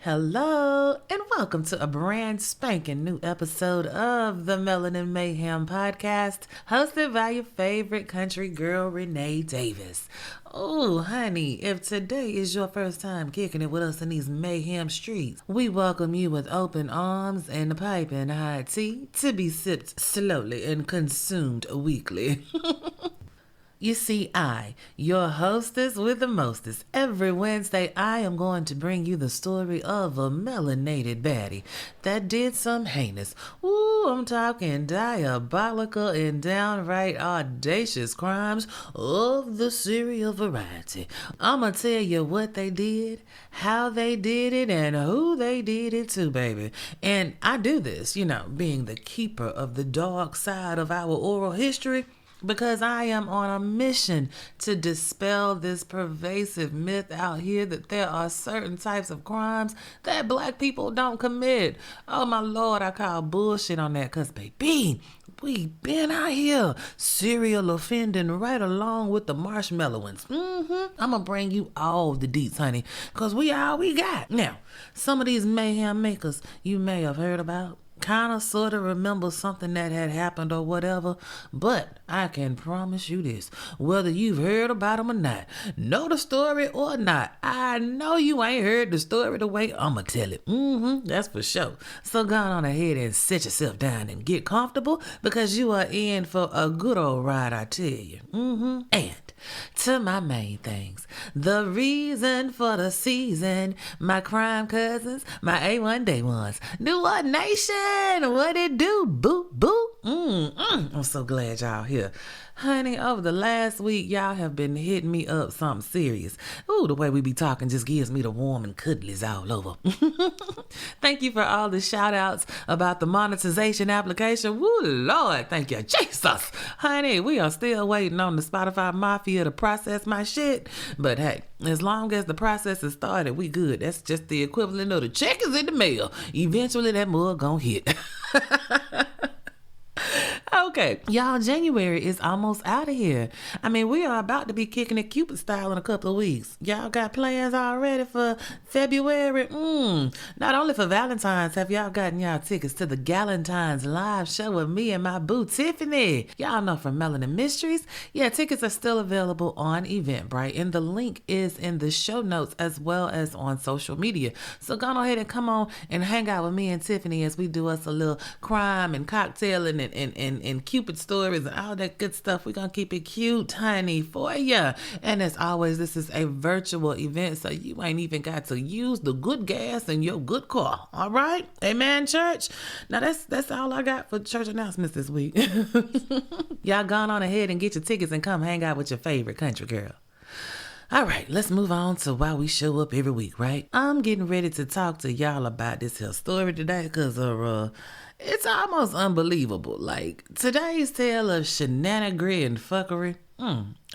Hello, and welcome to a brand spanking new episode of the Melanin Mayhem podcast, hosted by your favorite country girl, Renee Davis. Oh, honey, if today is your first time kicking it with us in these mayhem streets, we welcome you with open arms and a piping hot tea to be sipped slowly and consumed weekly. You see, your hostess with the mostest, every Wednesday I am going to bring you the story of a melanated baddie that did some heinous, I'm talking diabolical and downright audacious crimes of the serial variety. I'ma tell you what they did, how they did it, and who they did it to, baby. And I do this, being the keeper of the dark side of our oral history, because I am on a mission to dispel this pervasive myth out here that there are certain types of crimes that black people don't commit. Oh my Lord, I call bullshit on that because, baby, we been out here serial offending right along with the marshmallows. I'm going to bring you all the deets, honey, because we all we got. Now, some of these mayhem makers you may have heard about, kind of sort of remember something that had happened or whatever, but I can promise you this, whether you've heard about them or not, know the story or not, I know you ain't heard the story the way I'ma tell it. That's for sure. So go on ahead and sit yourself down and get comfortable, because you are in for a good old ride, I tell you. And to my main things, the reason for the season, my crime cousins, my A1 day ones, Noir Nation, what it do, boo, boo. I'm so glad y'all here. Honey, over the last week, y'all have been hitting me up something serious. Ooh, the way we be talking just gives me the warm and cuddlies all over. Thank you for all the shout outs about the monetization application. Woo, Lord, thank you, Jesus. Honey, we are still waiting on the Spotify Mafia to process my shit. But hey, as long as the process is started, we good. That's just the equivalent of the check is in the mail. Eventually that mug gonna hit. Okay, y'all, January is almost out of here. I mean, we are about to be kicking it Cupid style in a couple of weeks. Y'all got plans already for February? Not only for Valentine's, have y'all gotten y'all tickets to the Galentines live show with me and my boo Tiffany? Y'all know from Melanin Mysteries. Yeah, tickets are still available on Eventbrite, and the link is in the show notes as well as on social media. So go ahead and come on and hang out with me and Tiffany as we do us a little crime and cocktailing and Cupid stories and all that good stuff. We're going to keep it cute, honey, for ya. And as always, this is a virtual event, so you ain't even got to use the good gas in your good car. All right? Amen, church? Now, that's all I got for church announcements this week. Y'all gone on ahead and get your tickets and come hang out with your favorite country girl. All right, let's move on to why we show up every week, right? I'm getting ready to talk to y'all about this here story today because it's almost unbelievable. Like, today's tale of shenanigans and fuckery.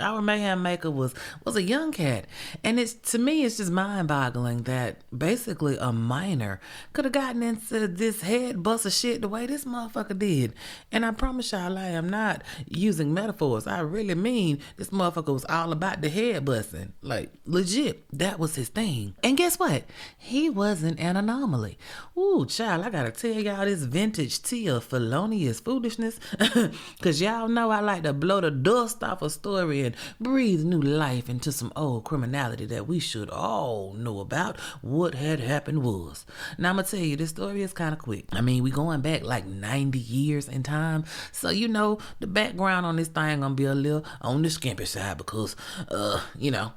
Our mayhem maker was a young cat, and to me it's just mind-boggling that basically a minor could have gotten into this head bust of shit the way this motherfucker did. And I promise y'all, I am not using metaphors. I really mean this motherfucker was all about the head busting. Like, legit, that was his thing. And guess what? He wasn't an anomaly. Ooh, child, I gotta tell y'all this vintage tea of felonious foolishness, because y'all know I like to blow the dust off a story and breathe new life into some old criminality that we should all know about. What had happened was. Now I'm gonna tell you, this story is kind of quick. I mean, we going back like 90 years in time, so the background on this thing gonna be a little on the skimpy side because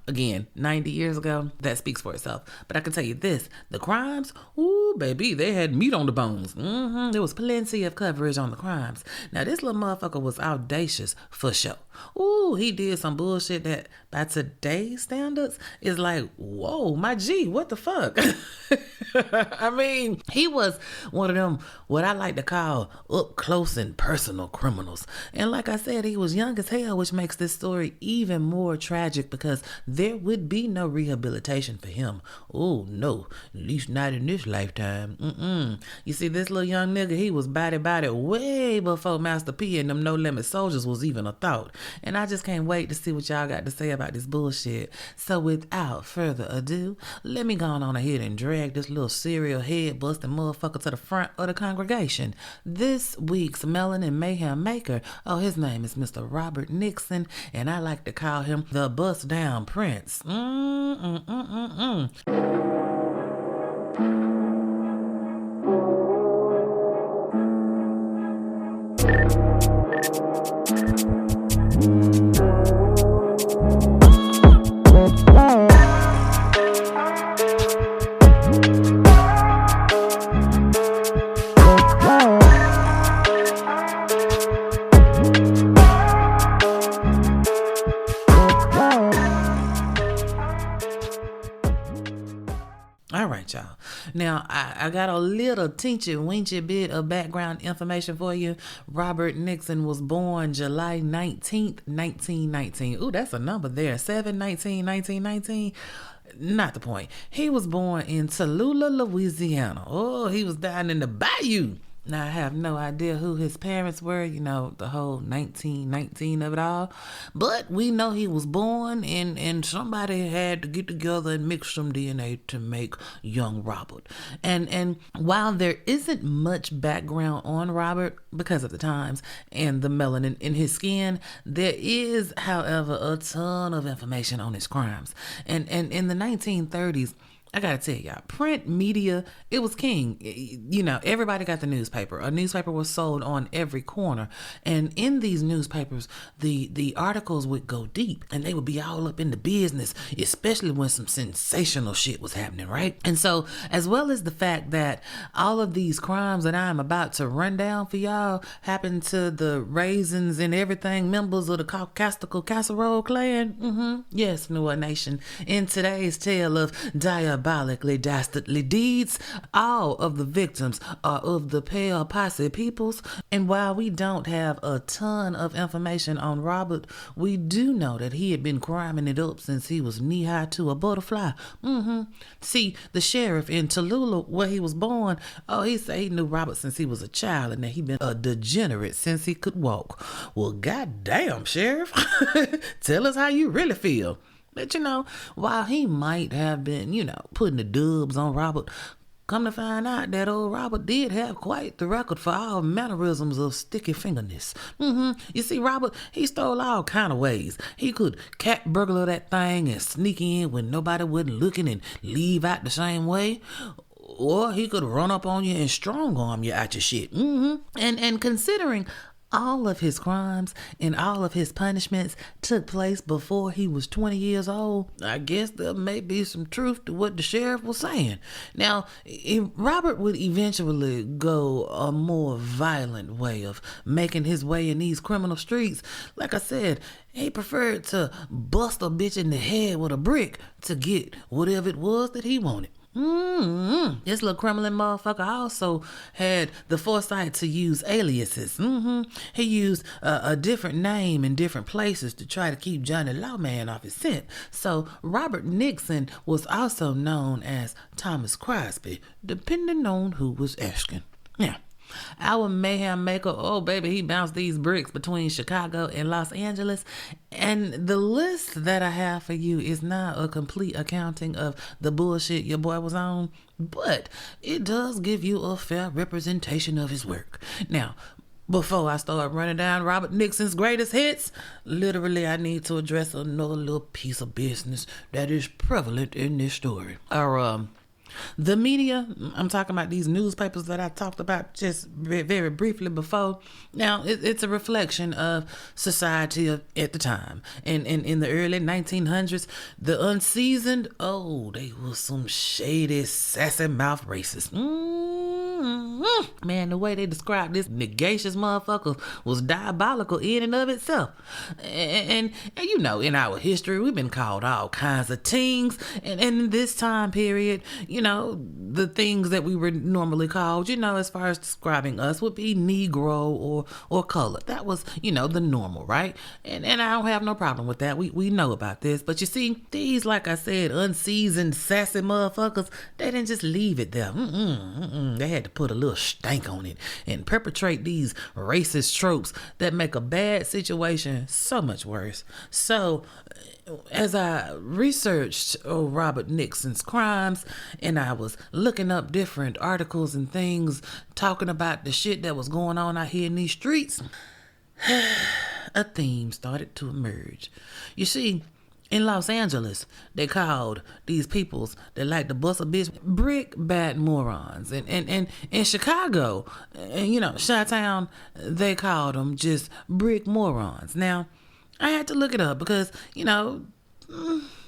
again, 90 years ago, that speaks for itself. But I can tell you this, the crimes, ooh baby, they had meat on the bones. There was plenty of coverage on the crimes. Now this little motherfucker was audacious for sure. Ooh, he did some bullshit that by today's standards is like, whoa, my G, what the fuck? I mean, he was one of them, what I like to call up close and personal criminals. And like I said, he was young as hell, which makes this story even more tragic because there would be no rehabilitation for him. Oh no, at least not in this lifetime. You see, this little young nigga, he was body way before Master P and them No Limit Soldiers was even a thought. And I just can't wait wait to see what y'all got to say about this bullshit. So without further ado, let me go on ahead and drag this little serial head busting motherfucker to the front of the congregation. This week's Melanin Mayhem maker, his name is Mr. Robert Nixon, and I like to call him the bust down prince. All right, y'all. Now, I got a little teensy-weensy bit of background information for you. Robert Nixon was born July 19th, 1919. Ooh, that's a number there. 7/19/1919. Not the point. He was born in Tallulah, Louisiana. Oh, he was down in the bayou. Now, I have no idea who his parents were, the whole 1919 of it all. But we know he was born and somebody had to get together and mix some DNA to make young Robert. And while there isn't much background on Robert because of the times and the melanin in his skin, there is, however, a ton of information on his crimes. And in the 1930s, I gotta tell y'all, print media, it was king. Everybody got the newspaper. A newspaper was sold on every corner. And in these newspapers, the articles would go deep and they would be all up in the business, especially when some sensational shit was happening, right? And so, as well as the fact that all of these crimes that I'm about to run down for y'all happened to the Raisins and everything members of the Caucastical Casserole clan. Yes, Noir Nation. In today's tale of diabolically dastardly deeds, all of the victims are of the Pale Posse peoples. And while we don't have a ton of information on Robert, we do know that he had been criming it up since he was knee-high to a butterfly. See, the sheriff in Tallulah, where he was born, he said he knew Robert since he was a child and that he'd been a degenerate since he could walk. Well, goddamn, Sheriff. Tell us how you really feel. But while he might have been, putting the dubs on Robert, come to find out that old Robert did have quite the record for all mannerisms of sticky fingerness. You see, Robert, he stole all kind of ways. He could cat burglar that thing and sneak in when nobody wasn't looking and leave out the same way. Or he could run up on you and strong arm you out your shit. And considering all of his crimes and all of his punishments took place before he was 20 years old, I guess there may be some truth to what the sheriff was saying. Now, if Robert would eventually go a more violent way of making his way in these criminal streets, like I said, he preferred to bust a bitch in the head with a brick to get whatever it was that he wanted. This little criminal motherfucker also had the foresight to use aliases. He used a different name in different places to try to keep Johnny Lawman off his scent. So Robert Nixon was also known as Thomas Crosby, depending on who was asking. Yeah. Our mayhem maker, he bounced these bricks between Chicago and Los Angeles. And the list that I have for you is not a complete accounting of the bullshit your boy was on, but it does give you a fair representation of his work. Now, before I start running down Robert Nixon's greatest hits, literally I need to address another little piece of business that is prevalent in this story. The media, I'm talking about these newspapers that I talked about just very briefly before. Now, it's a reflection of society at the time. And in the early 1900s, the unseasoned, they were some shady, sassy mouth racists. Man, the way they described this negacious motherfucker was diabolical in and of itself. And in our history, we've been called all kinds of things. And in this time period, the things that we were normally called, as far as describing us would be Negro or color. That was, the normal, right? And I don't have no problem with that. We know about this. But you see, these, like I said, unseasoned, sassy motherfuckers, they didn't just leave it there. They had to put a little stank on it and perpetrate these racist tropes that make a bad situation so much worse. So, as I researched Robert Nixon's crimes and I was looking up different articles and things talking about the shit that was going on out here in these streets, a theme started to emerge. You see, in Los Angeles, they called these peoples that like to bust a bitch brick bat morons. And in Chicago, and Chi-Town, they called them just brick morons. Now, I had to look it up because,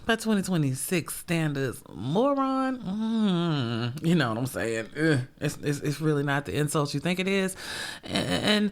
by 2026 standards, moron, you know what I'm saying? It's really not the insult you think it is. And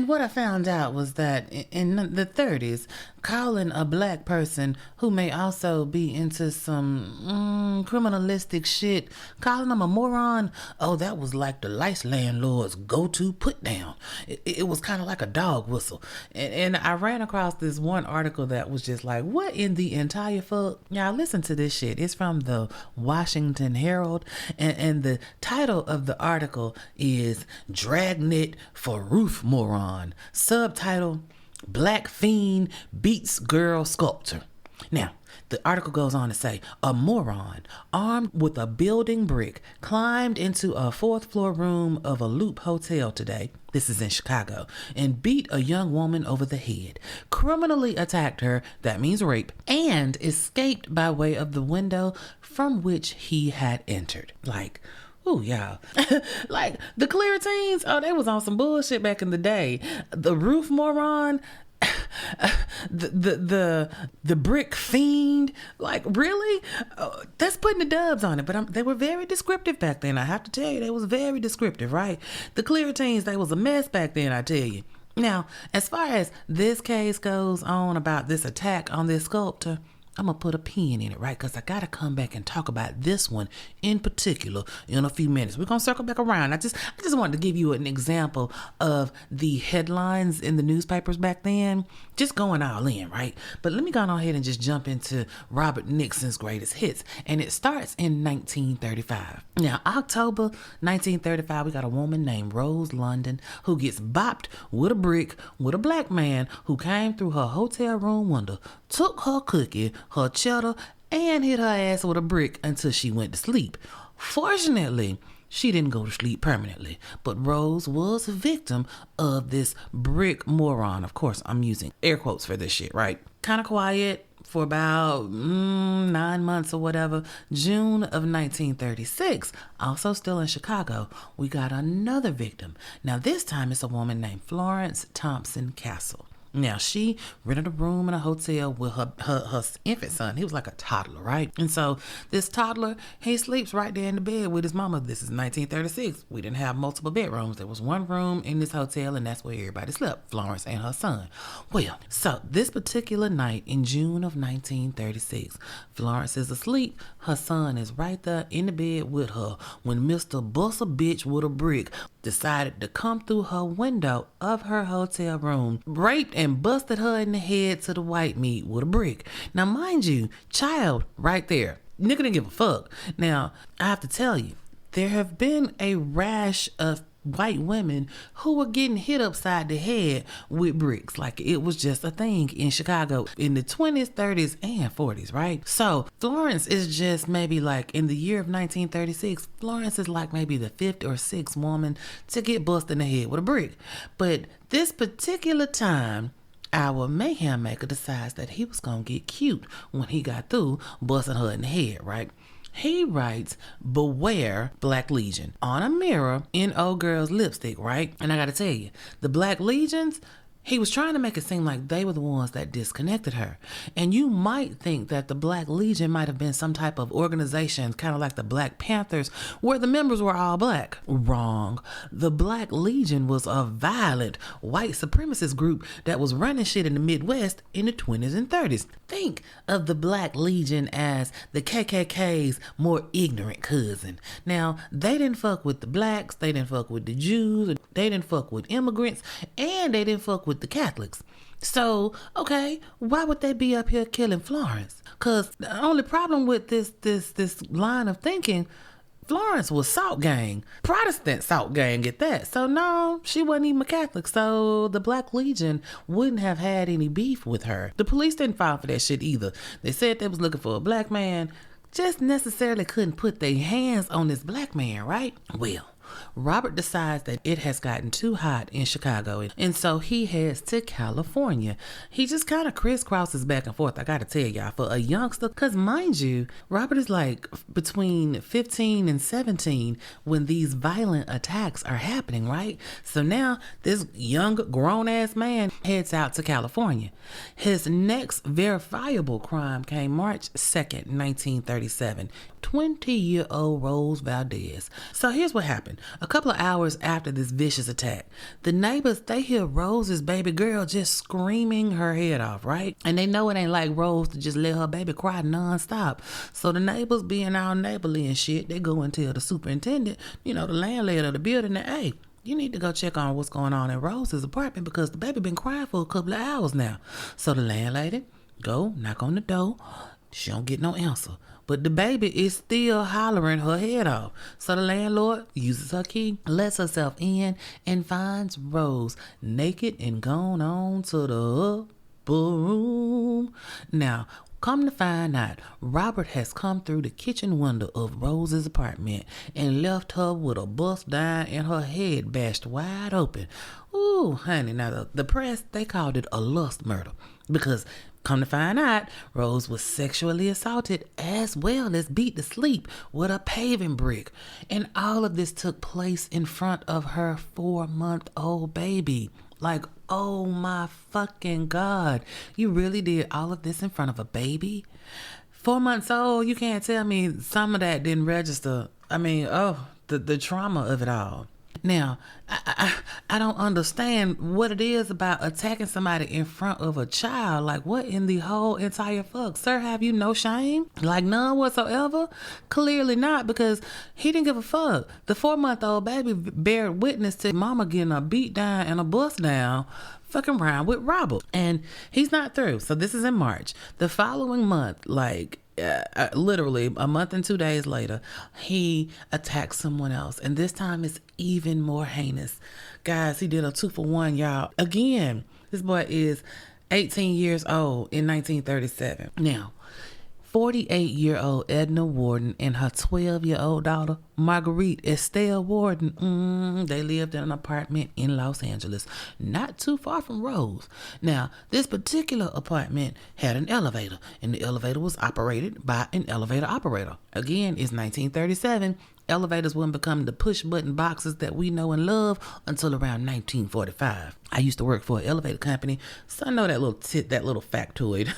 what I found out was that in the 30s, calling a black person who may also be into some criminalistic shit, calling them a moron, that was like the lice landlord's go-to put down. It was kind of like a dog whistle. And I ran across this one article that was just like, what in the entire fuck? Y'all listen to this shit. It's from the Washington Herald, and the title of the article is Dragnet for Roof Moron. Subtitle, Black Fiend Beats Girl Sculptor. Now, the article goes on to say, a moron armed with a building brick climbed into a fourth floor room of a Loop hotel today, this is in Chicago, and beat a young woman over the head, criminally attacked her, that means rape, and escaped by way of the window from which he had entered. Like, ooh, y'all. Like, the Galentines, they was on some bullshit back in the day. The roof moron, the brick fiend, like, really? That's putting the dubs on it, but they were very descriptive back then. I have to tell you, they was very descriptive, right? The Galentines, they was a mess back then, I tell you. Now, as far as this case goes on about this attack on this sculptor, I'm going to put a pin in it, right? Because I got to come back and talk about this one in particular in a few minutes. We're going to circle back around. I just wanted to give you an example of the headlines in the newspapers back then, just going all in, right? But let me go on ahead and just jump into Robert Nixon's greatest hits. And it starts in 1935. Now, October 1935, we got a woman named Rose London who gets bopped with a brick with a black man who came through her hotel room window, took her cookie, her cheddar, and hit her ass with a brick until she went to sleep. Fortunately, she didn't go to sleep permanently, but Rose was a victim of this brick moron. Of course, I'm using air quotes for this shit, right? Kind of quiet for about 9 months or whatever. June of 1936, also still in Chicago, we got another victim. Now, this time it's a woman named Florence Thompson Castle. Now, she rented a room in a hotel with her infant son. He was like a toddler, right? And so this toddler, he sleeps right there in the bed with his mama. This is 1936. We didn't have multiple bedrooms. There was one room in this hotel, and that's where everybody slept, Florence and her son. Well, so this particular night in June of 1936, Florence is asleep. Her son is right there in the bed with her when Mr. Bust a Bitch with a Brick decided to come through her window of her hotel room, raped and busted her in the head to the white meat with a brick. Now, mind you, child right there. Nigga didn't give a fuck. Now, I have to tell you, there have been a rash of white women who were getting hit upside the head with bricks. Like, it was just a thing in Chicago in the 20s, 30s, and 40s, right? So Florence is just maybe like in the year of 1936, Florence is like maybe the 5th or 6th woman to get busted in the head with a brick. But this particular time, our mayhem maker decides that he was gonna get cute when he got through busting her in the head, right? He writes, "Beware Black Legion" on a mirror in old girl's lipstick, right? And I gotta tell you, the Black Legions, he was trying to make it seem like they were the ones that disconnected her. And you might think that the Black Legion might have been some type of organization, kind of like the Black Panthers, where the members were all black. Wrong. The Black Legion was a violent white supremacist group that was running shit in the Midwest in the 20s and 30s. Think of the Black Legion as the KKK's more ignorant cousin. Now, they didn't fuck with the blacks, they didn't fuck with the Jews, they didn't fuck with immigrants, and they didn't fuck with the Catholics. So, okay, why would they be up here killing Florence? Because the only problem with this line of thinking, Florence was Salt Gang, Protestant Salt Gang at that. So no, she wasn't even a Catholic. So the Black Legion wouldn't have had any beef with her. The police didn't file for that shit either. They said they was looking for a black man, just necessarily couldn't put their hands on this black man, right? Well, Robert decides that it has gotten too hot in Chicago, and so he heads to California. He just kind of crisscrosses back and forth, I gotta tell y'all, for a youngster, because mind you, Robert is like between 15 and 17 when these violent attacks are happening, right? So now this young grown-ass man heads out to California. His next verifiable crime came March 2nd, 1937. 20-year-old Rose Valdez. So here's what happened. A couple of hours after this vicious attack, the neighbors, they hear Rose's baby girl just screaming her head off, right? And they know it ain't like Rose to just let her baby cry nonstop. So the neighbors, being all neighborly and shit, they go and tell the superintendent, the landlady of the building, that, hey, you need to go check on what's going on in Rose's apartment because the baby been crying for a couple of hours now. So the landlady go knock on the door. She don't get no answer. But the baby is still hollering her head off. So the landlord uses her key, lets herself in, and finds Rose naked and gone on to the upper room. Now, come to find out, Robert has come through the kitchen window of Rose's apartment and left her with a bust down and her head bashed wide open. Ooh, honey, now the press, they called it a lust murder because come to find out, Rose was sexually assaulted as well as beat to sleep with a paving brick. And all of this took place in front of her 4-month-old baby. Like, oh my fucking God. You really did all of this in front of a baby? 4 months old, you can't tell me some of that didn't register. I mean, the trauma of it all. Now, I don't understand what it is about attacking somebody in front of a child. Like, what in the whole entire fuck? Sir, have you no shame? Like, none whatsoever? Clearly not, because he didn't give a fuck. The 4-month-old baby bear witness to mama getting a beat down and a bust down fucking around with Robert. And he's not through. So this is in March. The following month, literally a month and 2 days later, he attacks someone else, and this time it's even more heinous. Guys, he did a 2-for-1, y'all. Again, this boy is 18 years old in 1937. Now, 48-year-old Edna Warden and her 12-year-old daughter, Marguerite Estelle Warden, they lived in an apartment in Los Angeles, not too far from Rose. Now, this particular apartment had an elevator, and the elevator was operated by an elevator operator. Again, it's 1937. Elevators wouldn't become the push-button boxes that we know and love until around 1945. I used to work for an elevator company, so I know that little factoid.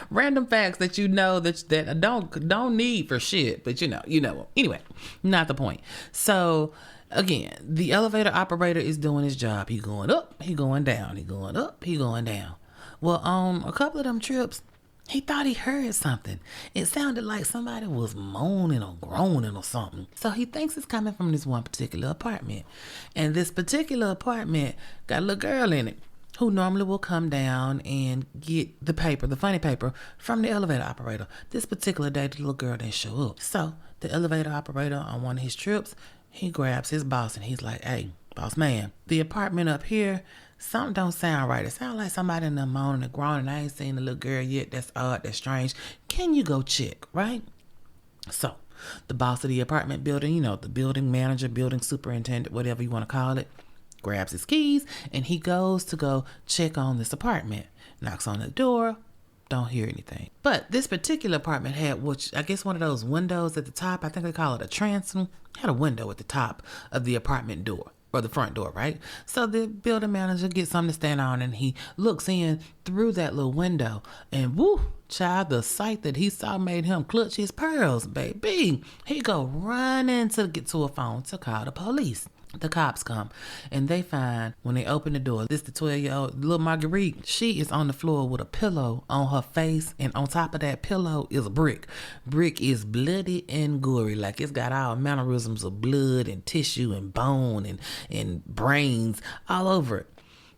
Random facts that you know that I don't need for shit, but you know. Anyway, not the point. So again, the elevator operator is doing his job. He going up, he going down, he going up, he going down. Well, on a couple of them trips, he thought he heard something. It sounded like somebody was moaning or groaning or something. So he thinks it's coming from this one particular apartment. And this particular apartment got a little girl in it who normally will come down and get the paper, the funny paper, from the elevator operator. This particular day, the little girl didn't show up. So the elevator operator on one of his trips, he grabs his boss and he's like, hey, boss man, the apartment up here, something don't sound right. It sounds like somebody in there moaning and groaning. I ain't seen the little girl yet. That's odd. That's strange. Can you go check, right? So the boss of the apartment building, the building manager, building superintendent, whatever you want to call it, grabs his keys and he goes to go check on this apartment. Knocks on the door. Don't hear anything. But this particular apartment had, which I guess one of those windows at the top, I think they call it a transom, had a window at the top of the apartment door. Or the front door, right? So the building manager gets something to stand on and he looks in through that little window and woo, child, the sight that he saw made him clutch his pearls, baby. He go running to get to a phone to call the police. The cops come and they find, when they open the door, this the 12-year-old little Marguerite. She is on the floor with a pillow on her face, and on top of that pillow is a brick. Brick is bloody and gory, like it's got all mannerisms of blood and tissue and bone and brains all over it.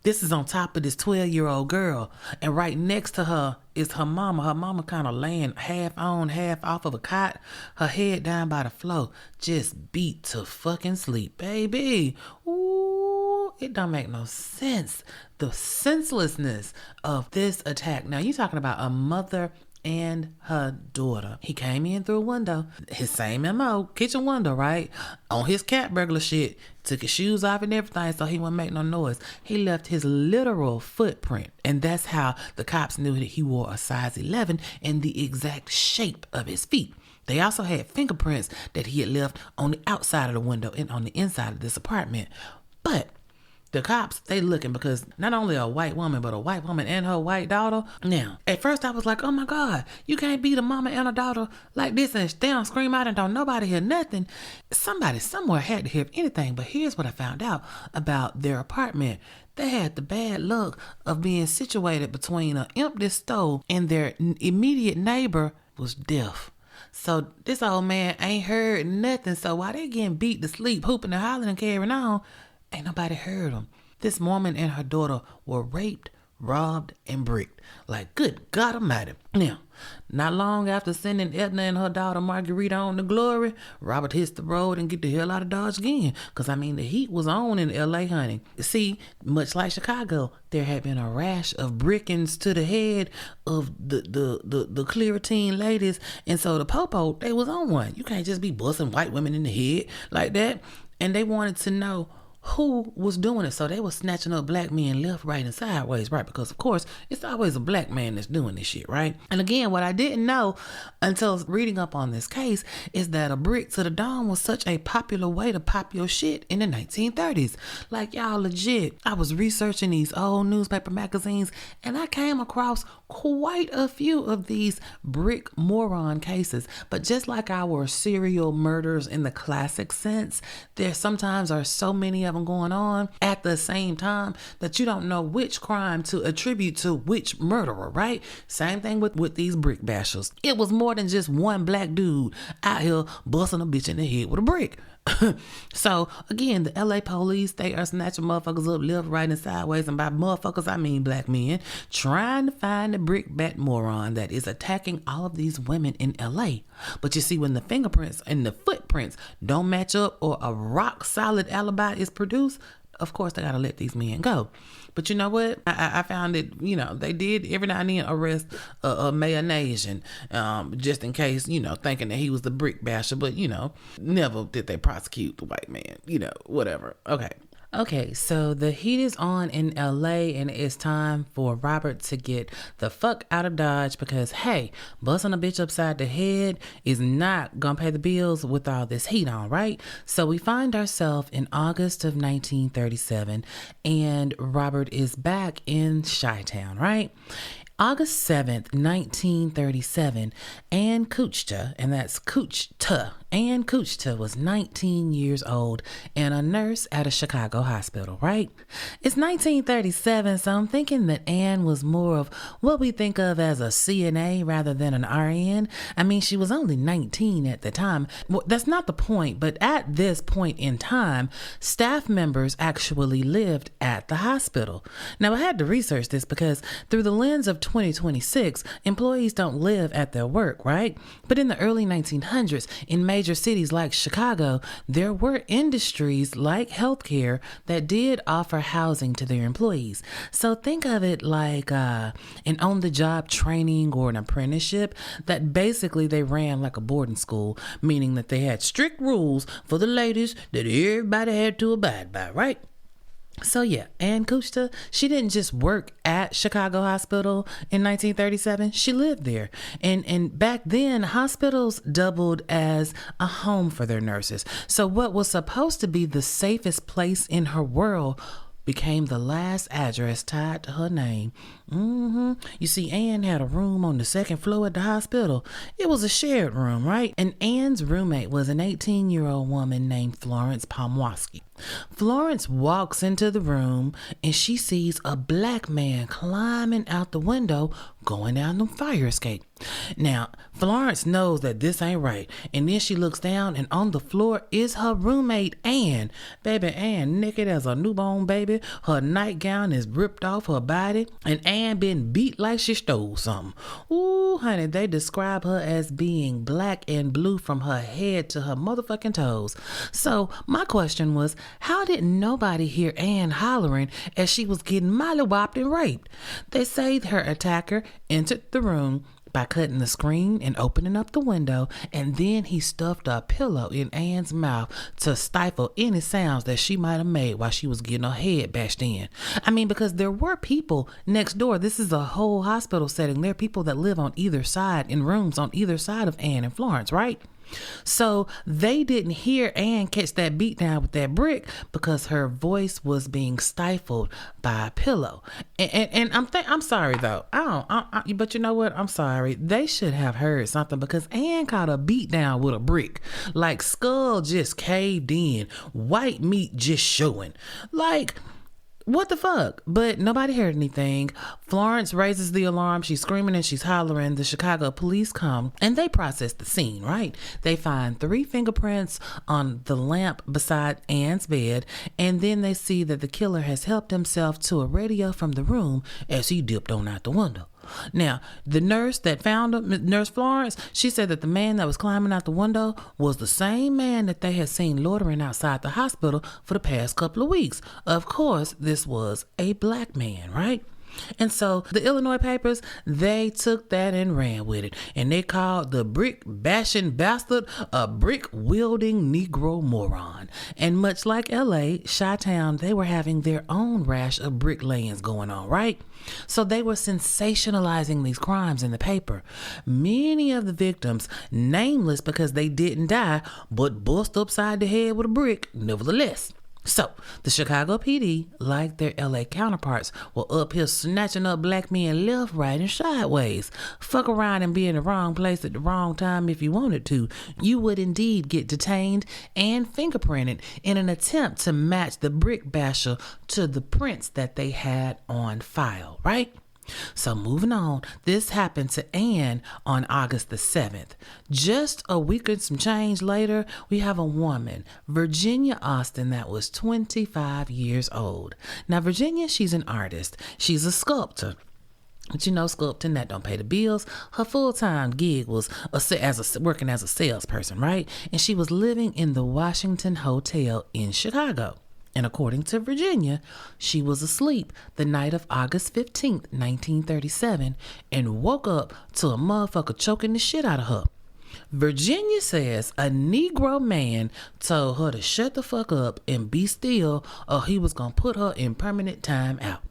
This is on top of this 12-year-old girl. And right next to her is her mama. Her mama kind of laying half on, half off of a cot, her head down by the floor, just beat to fucking sleep, baby. Ooh, it don't make no sense. The senselessness of this attack. Now, you talking about a mother and her daughter. He came in through a window, his same MO, kitchen window, right? On his cat burglar shit, took his shoes off and everything so he wouldn't make no noise. He left his literal footprint, and that's how the cops knew that he wore a size 11 and the exact shape of his feet. They also had fingerprints that he had left on the outside of the window and on the inside of this apartment. But the cops, they looking because not only a white woman, but a white woman and her white daughter. Now, at first I was like, oh my God, you can't beat a mama and a daughter like this and stay on scream out and don't nobody hear nothing. Somebody somewhere had to hear anything. But here's what I found out about their apartment. They had the bad luck of being situated between an empty stove and their immediate neighbor was deaf. So this old man ain't heard nothing. So while they getting beat to sleep, hooping and hollering and carrying on, ain't nobody heard them. This woman and her daughter were raped, robbed, and bricked. Like, good God Almighty. Now, not long after sending Edna and her daughter Margarita on to glory, Robert hits the road and get the hell out of Dodge again. Because, I mean, the heat was on in L.A., honey. See, much like Chicago, there had been a rash of brickings to the head of the clear teen ladies. And so the popo, they was on one. You can't just be busting white women in the head like that. And they wanted to know who was doing it. So they were snatching up black men left, right, and sideways, right? Because, of course, it's always a black man that's doing this shit, right? And again, what I didn't know until reading up on this case is that a brick to the dome was such a popular way to pop your shit in the 1930s. Like, y'all, legit, I was researching these old newspaper magazines and I came across quite a few of these brick moron cases. But just like our serial murders in the classic sense, there sometimes are so many of them going on at the same time that you don't know which crime to attribute to which murderer, right? Same thing with these brick bashers. It was more than just one black dude out here busting a bitch in the head with a brick. So again, the LA police, they are snatching motherfuckers up left, right, and sideways, and by motherfuckers I mean black men, trying to find the brickbat moron that is attacking all of these women in LA. But you see, when the fingerprints and the footprints don't match up or a rock solid alibi is produced, of course they gotta let these men go. But you know what? I found it, you know, they did every now and then arrest a Noir Nation, just in case, you know, thinking that he was the brick basher, but, you know, never did they prosecute the white man, you know, whatever. Okay, so the heat is on in LA and it's time for Robert to get the fuck out of Dodge because, hey, busting a bitch upside the head is not gonna pay the bills with all this heat on, right? So we find ourselves in August of 1937 and Robert is back in Chi-Town, right? August 7th, 1937, Ann Kuchta, and that's Kuchta. Ann Kuchta was 19 years old and a nurse at a Chicago hospital, right? It's 1937, so I'm thinking that Ann was more of what we think of as a CNA rather than an RN. I mean, she was only 19 at the time. Well, that's not the point, but at this point in time, staff members actually lived at the hospital. Now, I had to research this because through the lens of 2026, employees don't live at their work, right? But in the early 1900s, in major cities like Chicago, there were industries like healthcare that did offer housing to their employees. So think of it like an on-the-job training or an apprenticeship that basically they ran like a boarding school, meaning that they had strict rules for the ladies that everybody had to abide by, right? So yeah, Ann Kuchta, she didn't just work at Chicago Hospital in 1937. She lived there. And back then, hospitals doubled as a home for their nurses. So what was supposed to be the safest place in her world became the last address tied to her name. You see, Ann had a room on the second floor at the hospital. It was a shared room, right? And Ann's roommate was an 18-year-old woman named Florence Pomorski. Florence walks into the room and she sees a black man climbing out the window going down the fire escape. Now, Florence knows that this ain't right, and then she looks down and on the floor is her roommate Ann. Baby Ann naked as a newborn baby. Her nightgown is ripped off her body, and Ann been beat like she stole something. Ooh, honey, they describe her as being black and blue from her head to her motherfucking toes. So my question was, how did nobody hear Ann hollering as she was getting mollywopped and raped? They say her attacker entered the room by cutting the screen and opening up the window, and then he stuffed a pillow in Ann's mouth to stifle any sounds that she might have made while she was getting her head bashed in. I mean, because there were people next door. This is a whole hospital setting. There are people that live on either side, in rooms on either side of Ann and Florence, right? So they didn't hear Ann catch that beat down with that brick because her voice was being stifled by a pillow. And I'm sorry though. But you know what? I'm sorry. They should have heard something because Ann caught a beat down with a brick. Like skull just caved in, white meat just showing. Like, what the fuck? But nobody heard anything. Florence raises the alarm. She's screaming and she's hollering. The Chicago police come and they process the scene, right? They find 3 fingerprints on the lamp beside Ann's bed, and then they see that the killer has helped himself to a radio from the room as he dipped on out the window. Now, the nurse that found him, Nurse Florence, she said that the man that was climbing out the window was the same man that they had seen loitering outside the hospital for the past couple of weeks. Of course, this was a black man, right? And so the Illinois papers, they took that and ran with it. And they called the brick bashing bastard a brick wielding Negro moron. And much like LA, Chi-Town, they were having their own rash of bricklayings going on, right? So they were sensationalizing these crimes in the paper. Many of the victims, nameless because they didn't die, but bust upside the head with a brick, nevertheless. So, the Chicago PD, like their LA counterparts, were up here snatching up black men left, right, and sideways. Fuck around and be in the wrong place at the wrong time if you wanted to. You would indeed get detained and fingerprinted in an attempt to match the brick basher to the prints that they had on file, right? So moving on, this happened to Ann on August the 7th. Just a week and some change later, we have a woman, Virginia Austin, that was 25 years old. Now, Virginia, she's an artist. She's a sculptor. But you know, sculpting, that don't pay the bills. Her full-time gig was working as a salesperson, right? And she was living in the Washington Hotel in Chicago. And according to Virginia, she was asleep the night of August 15th, 1937, and woke up to a motherfucker choking the shit out of her. Virginia says a Negro man told her to shut the fuck up and be still, or he was going to put her in permanent time out.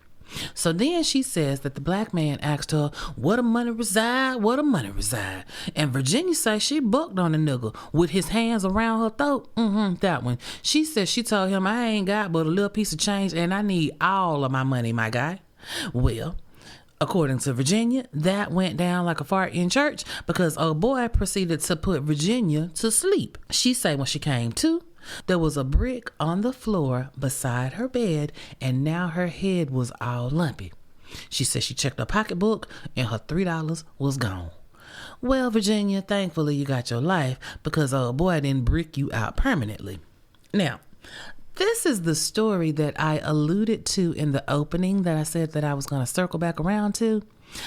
So then she says that the black man asked her, where the money reside? And Virginia says she bucked on the nigga with his hands around her throat. That one. She says she told him, I ain't got but a little piece of change and I need all of my money, my guy. Well, according to Virginia, that went down like a fart in church because old boy proceeded to put Virginia to sleep. She say when she came to, there was a brick on the floor beside her bed, and now her head was all lumpy. She said she checked her pocketbook, and her $3 was gone. Well, Virginia, thankfully you got your life because old boy didn't brick you out permanently. Now, this is the story that I alluded to in the opening that I said that I was going to circle back around to.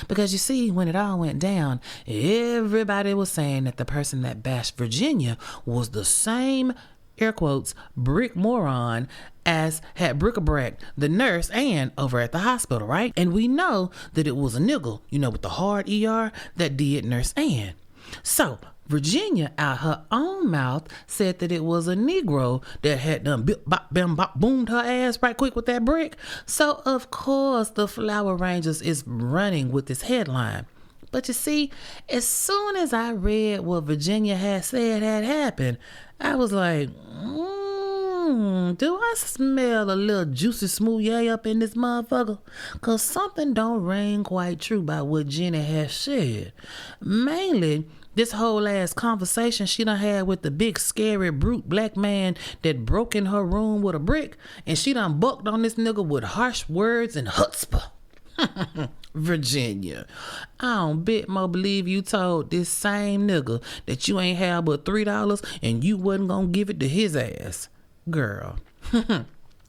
Because you see, when it all went down, everybody was saying that the person that bashed Virginia was the same, air quotes, brick moron as had bric-a-brac the nurse Ann over at the hospital, right? And we know that it was a nigga, with the hard ER that did Nurse Ann. So Virginia, out her own mouth, said that it was a Negro that had done boomed her ass right quick with that brick. So of course the Flower Rangers is running with this headline. But you see, as soon as I read what Virginia had said had happened, I was like, do I smell a little juicy smoothie up in this motherfucker? Cause something don't ring quite true by what Jenny has said. Mainly This whole ass conversation she done had with the big scary brute black man that broke in her room with a brick, and she done bucked on this nigga with harsh words and chutzpah. Virginia, I don't bet more believe you told this same nigga that you ain't have but $3 and you wasn't gonna give it to his ass. Girl.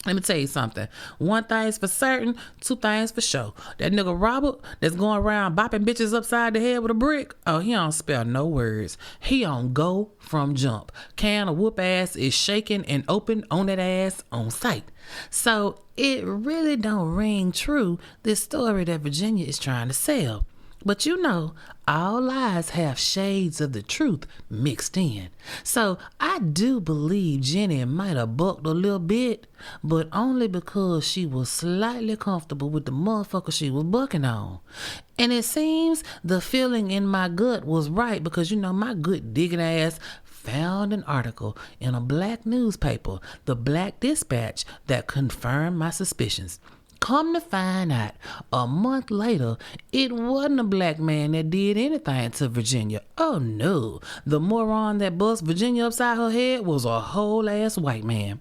Let me tell you something. One thing's for certain, two things for sure. That nigga Robert that's going around bopping bitches upside the head with a brick, oh, he don't spell no words. He on go from jump. Can of whoop ass is shaking and open on that ass on sight. So it really don't ring true, this story that Virginia is trying to sell. But you know, all lies have shades of the truth mixed in. So I do believe Jenny might have bucked a little bit, but only because she was slightly comfortable with the motherfucker she was bucking on. And it seems the feeling in my gut was right, because you know my good digging ass found an article in a black newspaper, the Black Dispatch, that confirmed my suspicions. Come to find out, a month later, it wasn't a black man that did anything to Virginia. Oh no, the moron that bust Virginia upside her head was a whole ass white man.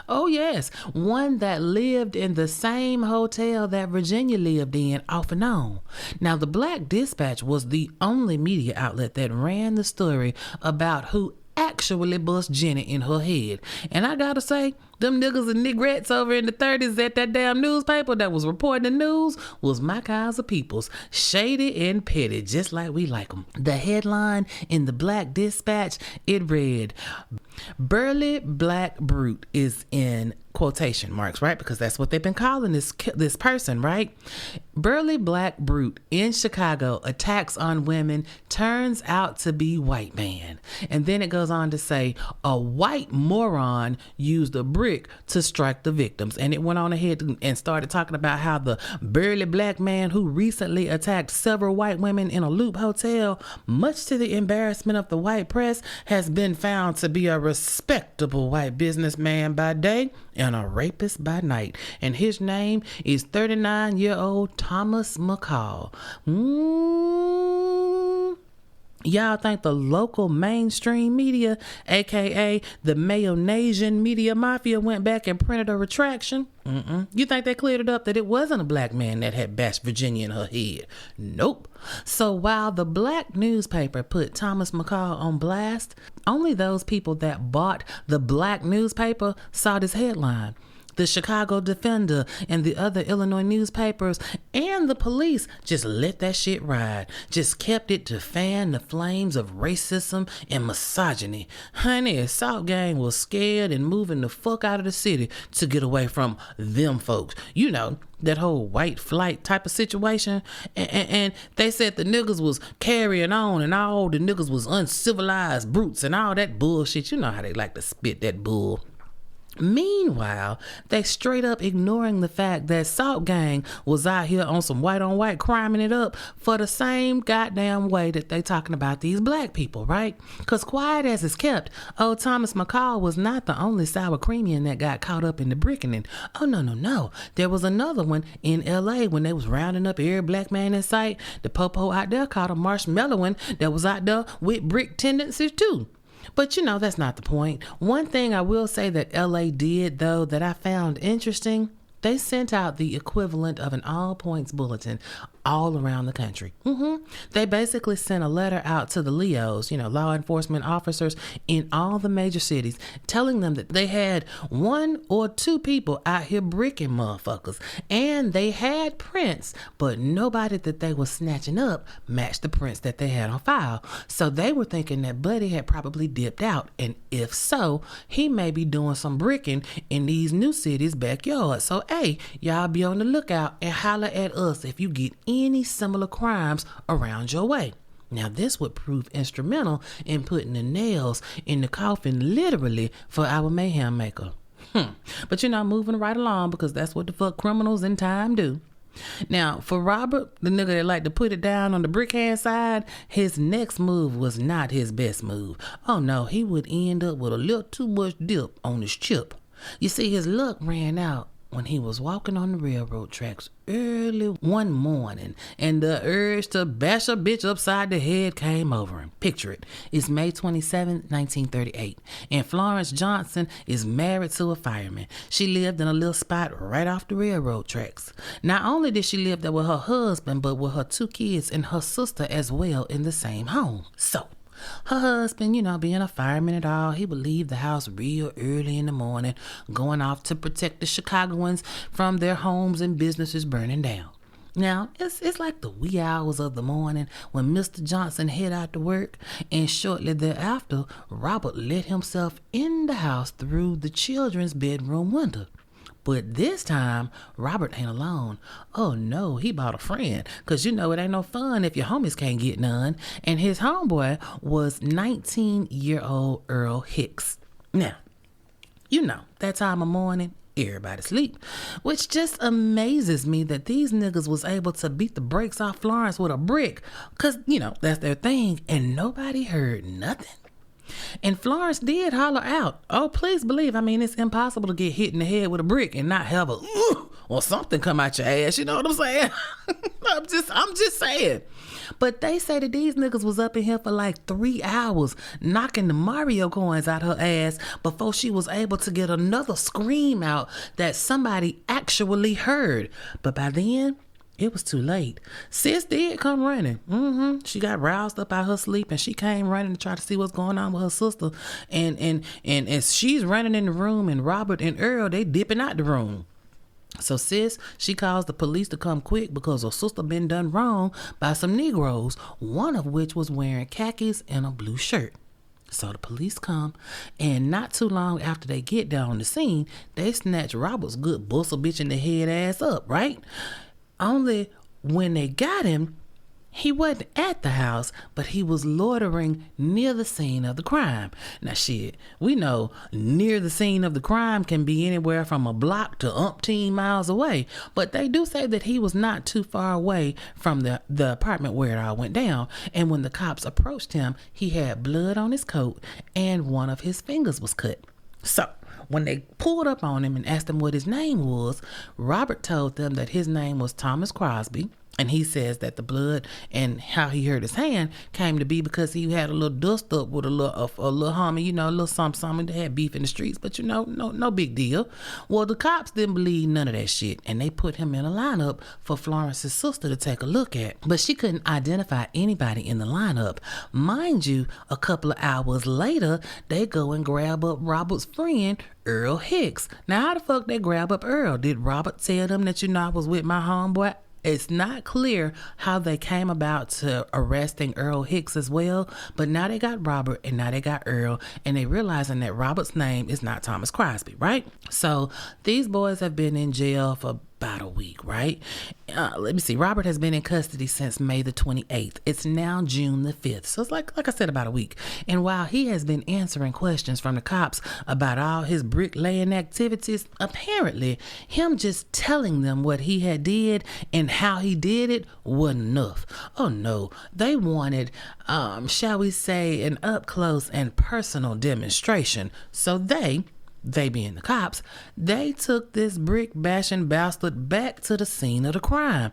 Oh yes, one that lived in the same hotel that Virginia lived in off and on. Now the Black Dispatch was the only media outlet that ran the story about who actually bust Jenny in her head. And I gotta say, them niggas and nigrettes over in the 30s at that damn newspaper that was reporting the news was my kinds of peoples. Shady and petty, just like we like them. The headline in the Black Dispatch, it read, "Burly Black Brute" is in quotation marks, right? Because that's what they've been calling this person, right? Burly Black Brute in Chicago attacks on women, turns out to be white man. And then it goes on to say, a white moron used a brick to strike the victims. And it went on ahead and started talking about how the burly black man who recently attacked several white women in a Loop hotel, much to the embarrassment of the white press, has been found to be a respectable white businessman by day and a rapist by night. And his name is 39-year-old Thomas McCall. Y'all think the local mainstream media, aka the Mayhem Nation media mafia, went back and printed a retraction? You think they cleared it up that it wasn't a black man that had bashed Virginia in her head? Nope. So while the black newspaper put Thomas McCall on blast, only those people that bought the black newspaper saw this headline. The Chicago Defender and the other Illinois newspapers and the police just let that shit ride. Just kept it to fan the flames of racism and misogyny. Honey, Assault Gang was scared and moving the fuck out of the city to get away from them folks. You know, that whole white flight type of situation. And they said the niggas was carrying on and all the niggas was uncivilized brutes and all that bullshit. You know how they like to spit that bull. Meanwhile, they straight up ignoring the fact that Assault Gang was out here on some white on white criming it up for the same goddamn way that they talking about these black people, right? Because quiet as it's kept, old Thomas McCall was not the only sour creamian that got caught up in the bricking. Oh, no. There was another one in LA when they was rounding up every black man in sight. The popo out there caught a marshmallow one that was out there with brick tendencies too. But you know, that's not the point. One thing I will say that LA did, though, that I found interesting, they sent out the equivalent of an all points bulletin all around the country. They basically sent a letter out to the LEOs, law enforcement officers in all the major cities, telling them that they had 1 or 2 people out here bricking motherfuckers, and they had prints, but nobody that they were snatching up matched the prints that they had on file. So they were thinking that Buddy had probably dipped out, and if so, he may be doing some bricking in these new cities' backyards. So hey, y'all be on the lookout and holler at us if you get any similar crimes around your way. Now this would prove instrumental in putting the nails in the coffin literally for our mayhem maker. But moving right along, because that's what the fuck criminals in time do. Now for Robert, the nigga that like to put it down on the brickhand side, his next move was not his best move. Oh no, he would end up with a little too much dip on his chip. You see, his luck ran out when he was walking on the railroad tracks early one morning and the urge to bash a bitch upside the head came over him. Picture it. It's May 27, 1938, and Florence Johnson is married to a fireman. She lived in a little spot right off the railroad tracks. Not only did she live there with her husband, but with her 2 kids and her sister as well in the same home. So, her husband, being a fireman and all, he would leave the house real early in the morning, going off to protect the Chicagoans from their homes and businesses burning down. Now, it's like the wee hours of the morning when Mr. Johnson head out to work, and shortly thereafter, Robert let himself in the house through the children's bedroom window. But this time, Robert ain't alone. Oh no, he bought a friend. Cause it ain't no fun if your homies can't get none. And his homeboy was 19-year-old Earl Hicks. Now, that time of morning, everybody sleep. Which just amazes me that these niggas was able to beat the brakes off Florence with a brick. Cause, that's their thing. And nobody heard nothing. And Florence did holler out. Oh, please believe. It's impossible to get hit in the head with a brick and not have a or something come out your ass. You know what I'm saying? I'm just saying. But they say that these niggas was up in here for like 3 hours, knocking the Mario coins out her ass before she was able to get another scream out that somebody actually heard. But by then, it was too late. Sis did come running. She got roused up out her sleep and she came running to try to see what's going on with her sister. And as she's running in the room, and Robert and Earl, they dipping out the room. So sis, she calls the police to come quick because her sister been done wrong by some Negroes, one of which was wearing khakis and a blue shirt. So the police come, and not too long after they get down on the scene, they snatch Robert's good bustle bitch in the head ass up, right? Only when they got him, he wasn't at the house, but he was loitering near the scene of the crime. Now shit, we know near the scene of the crime can be anywhere from a block to umpteen miles away, but they do say that he was not too far away from the apartment where it all went down. And when the cops approached him, he had blood on his coat and one of his fingers was cut. So when they pulled up on him and asked him what his name was, Robert told them that his name was Thomas Crosby. And he says that the blood and how he hurt his hand came to be because he had a little dust up with a little homie, a little something that had beef in the streets, but no big deal. Well, the cops didn't believe none of that shit, and they put him in a lineup for Florence's sister to take a look at. But she couldn't identify anybody in the lineup. Mind you, a couple of hours later, they go and grab up Robert's friend, Earl Hicks. Now, how the fuck they grab up Earl? Did Robert tell them that, I was with my homeboy? It's not clear how they came about to arresting Earl Hicks as well, but now they got Robert and now they got Earl, and they realizing that Robert's name is not Thomas Crosby, right? So these boys have been in jail for about a week, right? Let me see. Robert has been in custody since May the 28th. It's now June the 5th. So it's like I said, about a week. And while he has been answering questions from the cops about all his bricklaying activities, apparently him just telling them what he had did and how he did it wasn't enough. Oh no, they wanted, shall we say, an up close and personal demonstration. So they being the cops, they took this brick bashing bastard back to the scene of the crime.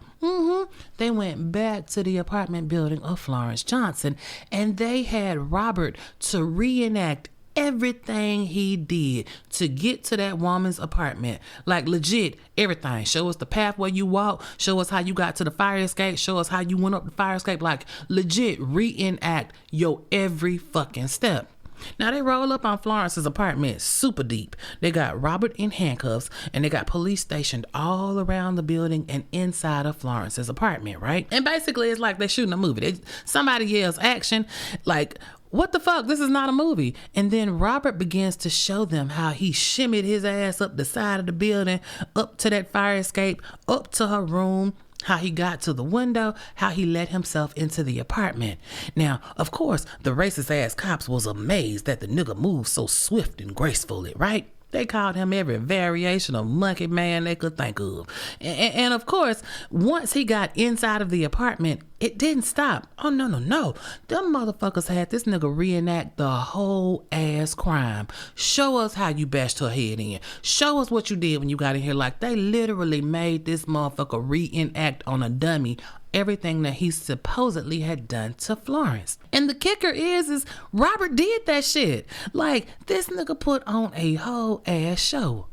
They went back to the apartment building of Florence Johnson, and they had Robert to reenact everything he did to get to that woman's apartment. Like legit everything. Show us the path where you walk, show us how you got to the fire escape, show us how you went up the fire escape. Like legit reenact your every fucking step. Now they roll up on Florence's apartment super deep. They got Robert in handcuffs, and they got police stationed all around the building and inside of Florence's apartment, right? And basically it's like they're shooting a movie. Somebody yells action, like, what the fuck? This is not a movie. And then Robert begins to show them how he shimmied his ass up the side of the building, up to that fire escape, up to her room, how he got to the window, how he let himself into the apartment. Now, of course, the racist ass cops was amazed that the nigga moved so swift and gracefully, right? They called him every variation of monkey man they could think of. And of course, once he got inside of the apartment, it didn't stop. Oh, no, no, no. Them motherfuckers had this nigga reenact the whole ass crime. Show us how you bashed her head in. Show us what you did when you got in here. Like, they literally made this motherfucker reenact on a dummy everything that he supposedly had done to Florence. And the kicker is Robert did that shit. Like, this nigga put on a whole ass show.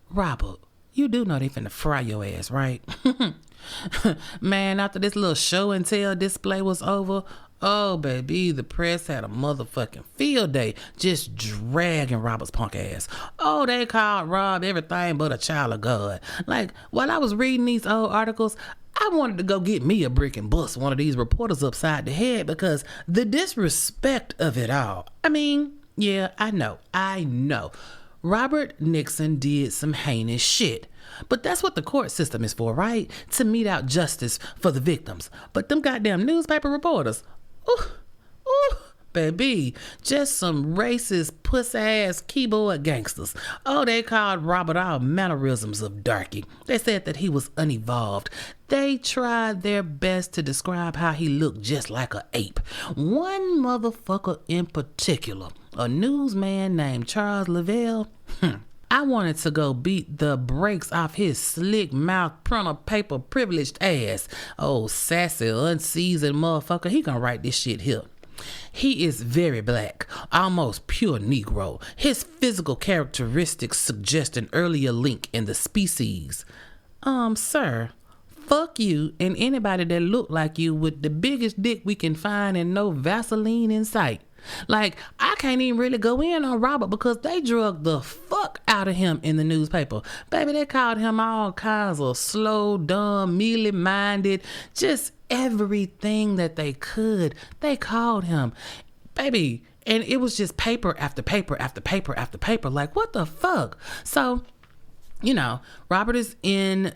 Robert, you do know they finna fry your ass, right? Man, after this little show and tell display was over, oh baby, the press had a motherfucking field day just dragging Robert's punk ass. Oh, they called Rob everything but a child of God. Like, while I was reading these old articles, I wanted to go get me a brick and bust one of these reporters upside the head because the disrespect of it all. I mean, yeah, I know. Robert Nixon did some heinous shit. But that's what the court system is for, right? To mete out justice for the victims. But them goddamn newspaper reporters, baby, just some racist puss-ass keyboard gangsters. Oh, they called Robert all mannerisms of darky. They said that he was unevolved. They tried their best to describe how he looked just like an ape. One motherfucker in particular, a newsman named Charles Lavelle, I wanted to go beat the brakes off his slick mouth printer paper privileged ass. Oh, sassy, unseasoned motherfucker. He gonna write this shit here. He is very black, almost pure Negro. His physical characteristics suggest an earlier link in the species. Sir, fuck you and anybody that look like you with the biggest dick we can find and no Vaseline in sight. Like, I can't even really go in on Robert because they drugged the fuck out of him in the newspaper. Baby, they called him all kinds of slow, dumb, mealy-minded, just everything that they could. They called him. Baby, and it was just paper after paper after paper after paper. Like, what the fuck? So, Robert is in,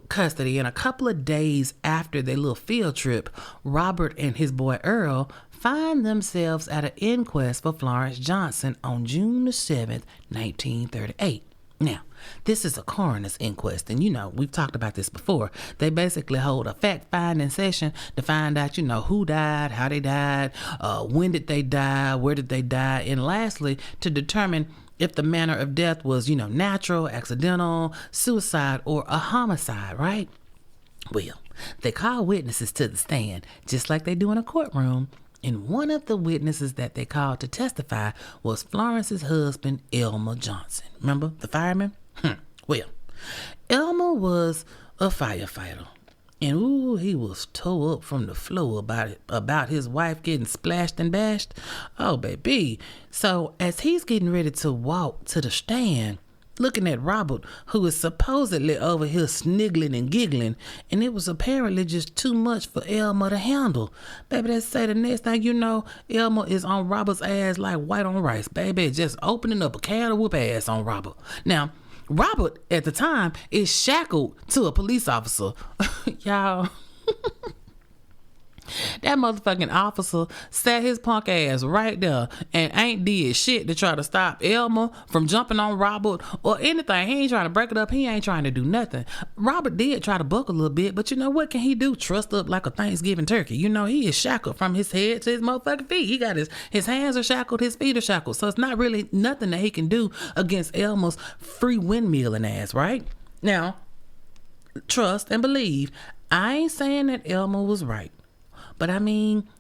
custody. And a couple of days after their little field trip, Robert and his boy Earl find themselves at an inquest for Florence Johnson on June the 7th, 1938. Now, this is a coroner's inquest, and we've talked about this before. They basically hold a fact-finding session to find out, who died, how they died, when did they die, where did they die, and lastly, to determine if the manner of death was, natural, accidental, suicide, or a homicide, right? Well, they call witnesses to the stand, just like they do in a courtroom. And one of the witnesses that they called to testify was Florence's husband, Elmer Johnson. Remember the fireman? Well, Elmer was a firefighter. And he was tore up from the floor about his wife getting splashed and bashed. Oh, baby. So as he's getting ready to walk to the stand, looking at Robert, who is supposedly over here sniggling and giggling, and it was apparently just too much for Elmer to handle. Baby, they say the next thing you know, Elmer is on Robert's ass like white on rice. Baby, just opening up a can of whoop ass on Robert. Now, Robert, at the time, is shackled to a police officer. Y'all... That motherfucking officer sat his punk ass right there and ain't did shit to try to stop Elmer from jumping on Robert or anything. He ain't trying to break it up. He ain't trying to do nothing. Robert did try to buck a little bit, but what can he do? Trust up like a Thanksgiving turkey. He is shackled from his head to his motherfucking feet. He got his hands are shackled, his feet are shackled. So it's not really nothing that he can do against Elmer's free windmilling ass, right? Now, trust and believe, I ain't saying that Elmer was right. But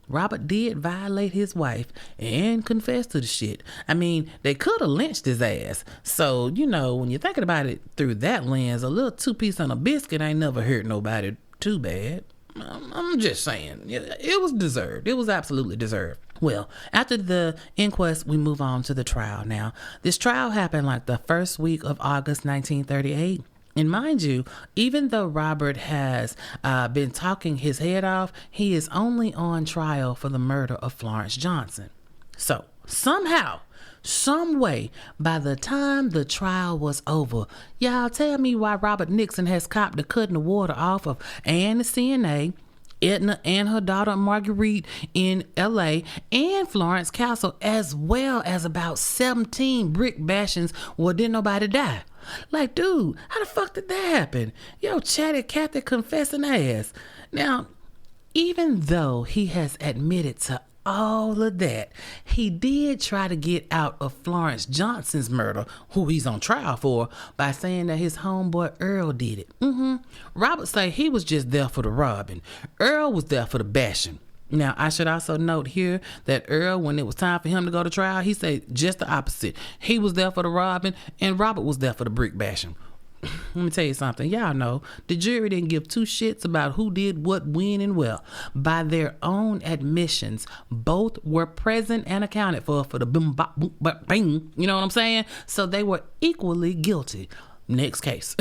Robert did violate his wife and confess to the shit. They could have lynched his ass. So, when you're thinking about it through that lens, a little 2-piece on a biscuit ain't never hurt nobody too bad. I'm just saying, it was deserved. It was absolutely deserved. Well, after the inquest, we move on to the trial. Now, this trial happened like the first week of August 1938. And mind you, even though Robert has been talking his head off, he is only on trial for the murder of Florence Johnson. So somehow, some way, by the time the trial was over, y'all tell me why Robert Nixon has copped the cutting the water off of Anne the CNA, Edna and her daughter Marguerite in LA, and Florence Castle, as well as about 17 brick bashings where didn't nobody die. Like, dude, how the fuck did that happen? Yo, chatty Catholic confessing ass. Now, Even though he has admitted to all of that, he did try to get out of Florence Johnson's murder, who he's on trial for, by saying that his homeboy Earl did it. Robert say he was just there for the robbing. Earl was there for the bashing. Now, I should also note here that Earl, when it was time for him to go to trial, he said just the opposite. He was there for the robbing, and Robert was there for the brick bashing. Let me tell you something. Y'all know the jury didn't give two shits about who did what, when, and well. By their own admissions, both were present and accounted for the boom, bop, boom, bop, bing. You know what I'm saying? So they were equally guilty. Next case.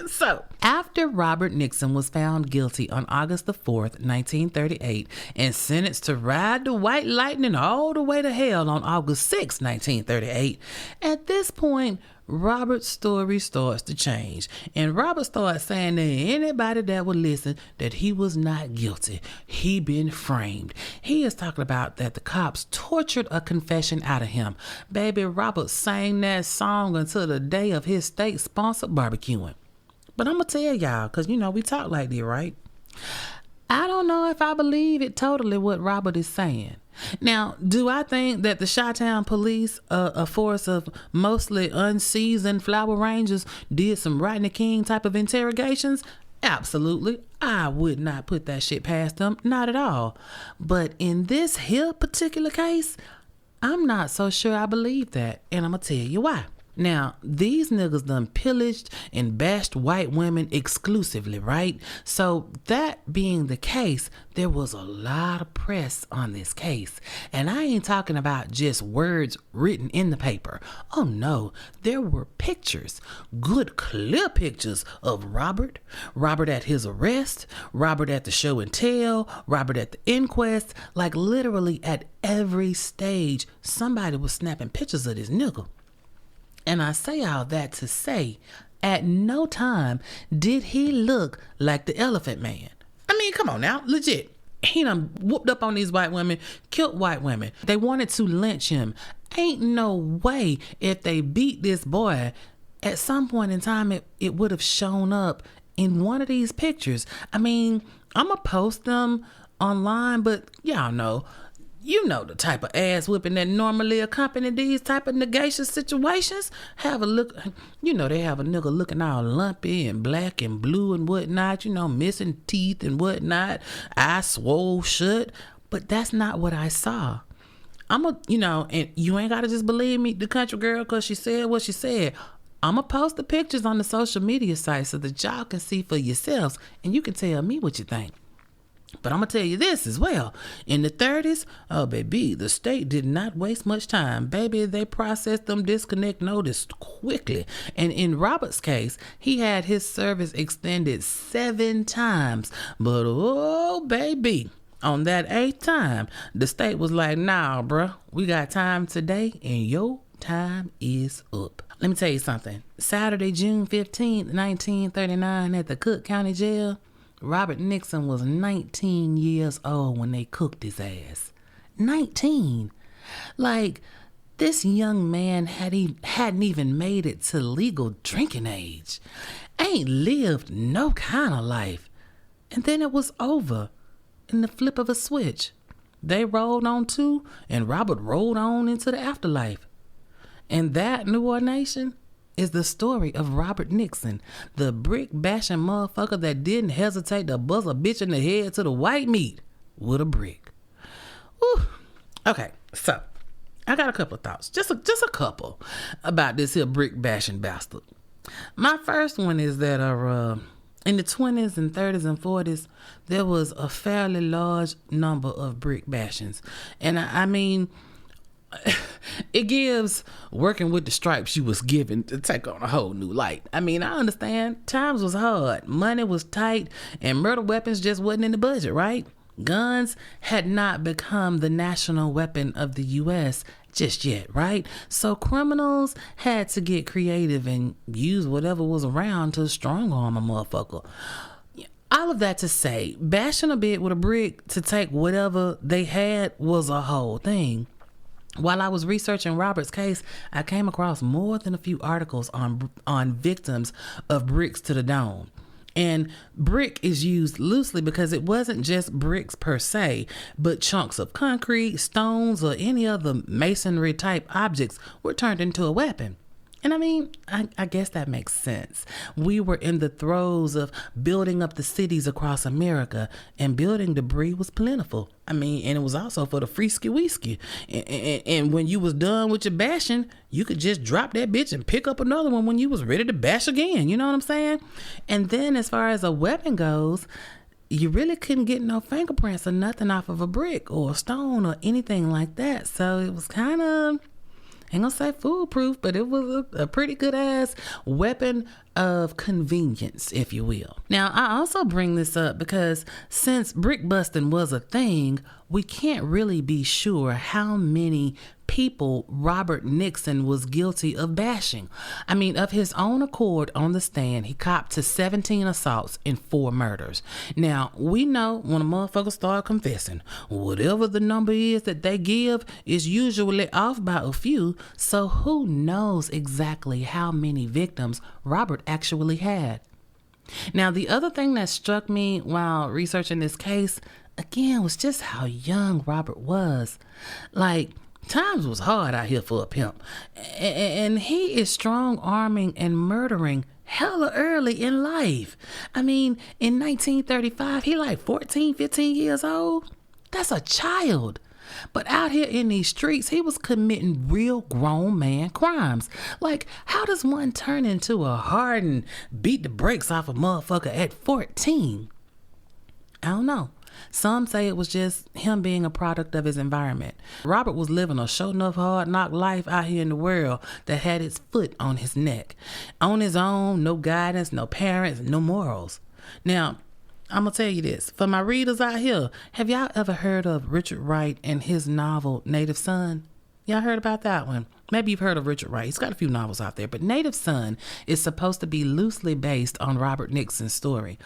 So, after Robert Nixon was found guilty on August the 4th, 1938, and sentenced to ride the white lightning all the way to hell on August 6, 1938, at this point, Robert's story starts to change, and Robert starts saying to anybody that would listen that he was not guilty. He been framed. He is talking about that the cops tortured a confession out of him. Baby, Robert sang that song until the day of his state-sponsored barbecuing. But I'm going to tell y'all, because, we talk like this, right? I don't know if I believe it totally what Robert is saying. Now, do I think that the Chi-Town police, a force of mostly unseasoned flower rangers, did some Rodney King type of interrogations? Absolutely. I would not put that shit past them. Not at all. But in this here particular case, I'm not so sure I believe that. And I'm going to tell you why. Now, these niggas done pillaged and bashed white women exclusively, right? So that being the case, there was a lot of press on this case. And I ain't talking about just words written in the paper. Oh no, there were pictures, good clear pictures of Robert at his arrest, Robert at the show and tell, Robert at the inquest, like literally at every stage, somebody was snapping pictures of this nigga. And I say all that to say, at no time did he look like the Elephant Man. I mean, come on now, legit. He done whooped up on these white women, killed white women. They wanted to lynch him. Ain't no way if they beat this boy, at some point in time it would have shown up in one of these pictures. I mean, I'm going to post them online, but y'all know. You know the type of ass whipping that normally accompany these type of negations situations. Have a look, they have a nigga looking all lumpy and black and blue and whatnot, missing teeth and whatnot, eyes swole shut. But that's not what I saw. And you ain't gotta just believe me, the country girl, cause she said what she said. I'm gonna post the pictures on the social media site so that y'all can see for yourselves and you can tell me what you think. But I'm going to tell you this as well. In the 30s, oh, baby, the state did not waste much time. Baby, they processed them disconnect notice quickly. And in Robert's case, he had his service extended 7 times. But, oh, baby, on that 8th time, the state was like, nah, bruh, we got time today and your time is up. Let me tell you something. Saturday, June 15th, 1939 at the Cook County Jail, Robert Nixon was 19 years old when they cooked his ass. 19. Like, this young man hadn't even made it to legal drinking age. Ain't lived no kind of life. And then it was over in the flip of a switch. They rolled on too, and Robert rolled on into the afterlife. And that, Noir Nation, is the story of Robert Nixon, the brick-bashing motherfucker that didn't hesitate to buzz a bitch in the head to the white meat with a brick. Whew. Okay, so I got a couple of thoughts, just a couple, about this here brick-bashing bastard. My first one is that in the 20s and 30s and 40s, there was a fairly large number of brick bashings. And I mean, it gives working with the stripes you was given to take on a whole new light. I mean, I understand times was hard, money was tight, and murder weapons just wasn't in the budget, right? Guns had not become the national weapon of the U.S. just yet, right? So criminals had to get creative and use whatever was around to strong arm a motherfucker. All of that to say, bashing a bit with a brick to take whatever they had was a whole thing. While I was researching Robert's case, I came across more than a few articles on victims of bricks to the dome. And brick is used loosely because it wasn't just bricks per se, but chunks of concrete, stones, or any other masonry type objects were turned into a weapon. And I mean, I guess that makes sense. We were in the throes of building up the cities across America, and building debris was plentiful. I mean, and it was also for the freeski whiskey. And when you was done with your bashing, you could just drop that bitch and pick up another one when you was ready to bash again. You know what I'm saying? And then as far as a weapon goes, you really couldn't get no fingerprints or nothing off of a brick or a stone or anything like that. So it was kind of, ain't gonna say foolproof, but it was a pretty good ass weapon of convenience, if you will. Now, I also bring this up because since brick busting was a thing, we can't really be sure how many people Robert Nixon was guilty of bashing. I mean, of his own accord on the stand, he copped to 17 assaults and 4 murders. Now, we know when a motherfucker start confessing, whatever the number is that they give is usually off by a few, so who knows exactly how many victims Robert actually had. Now, the other thing that struck me while researching this case, again, was just how young Robert was. Like, times was hard out here for a pimp. And he is strong-arming and murdering hella early in life. I mean, in 1935, he like 14, 15 years old. That's a child. But out here in these streets, he was committing real grown man crimes. Like, how does one turn into a hardened, beat the brakes off a motherfucker at 14? I don't know. Some say it was just him being a product of his environment. Robert was living a sure enough hard knock life out here in the world that had its foot on his neck. On his own, no guidance, no parents, no morals. Now, I'm going to tell you this. For my readers out here, have y'all ever heard of Richard Wright and his novel, Native Son? Y'all heard about that one? Maybe you've heard of Richard Wright. He's got a few novels out there, but Native Son is supposed to be loosely based on Robert Nixon's story.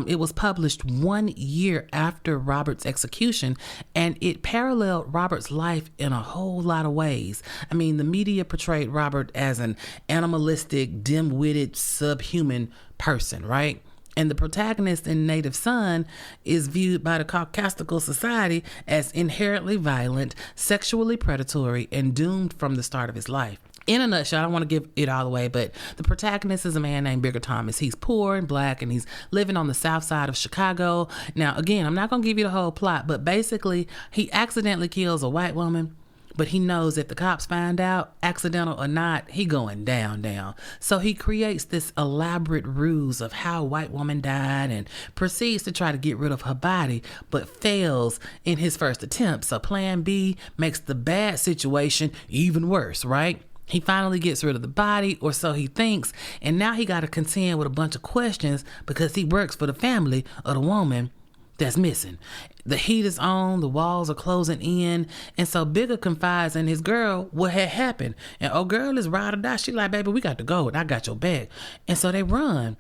It was published 1 year after Robert's execution, and it paralleled Robert's life in a whole lot of ways. I mean, the media portrayed Robert as an animalistic, dim-witted, subhuman person, right? And the protagonist in Native Son is viewed by the Caucasical society as inherently violent, sexually predatory, and doomed from the start of his life. In a nutshell, I don't want to give it all away, but the protagonist is a man named Bigger Thomas. He's poor and black, and he's living on the south side of Chicago. Now, again, I'm not going to give you the whole plot, but basically, he accidentally kills a white woman. But he knows if the cops find out, accidental or not, he going down. So he creates this elaborate ruse of how a white woman died and proceeds to try to get rid of her body, but fails in his first attempt. So plan B makes the bad situation even worse, right? He finally gets rid of the body, or so he thinks, and now he got to contend with a bunch of questions because he works for the family of the woman that's missing. The heat is on, the walls are closing in, and so Bigger confides in his girl what had happened. And old girl is ride or die. She like, baby, we got to go, and I got your back. And so they run.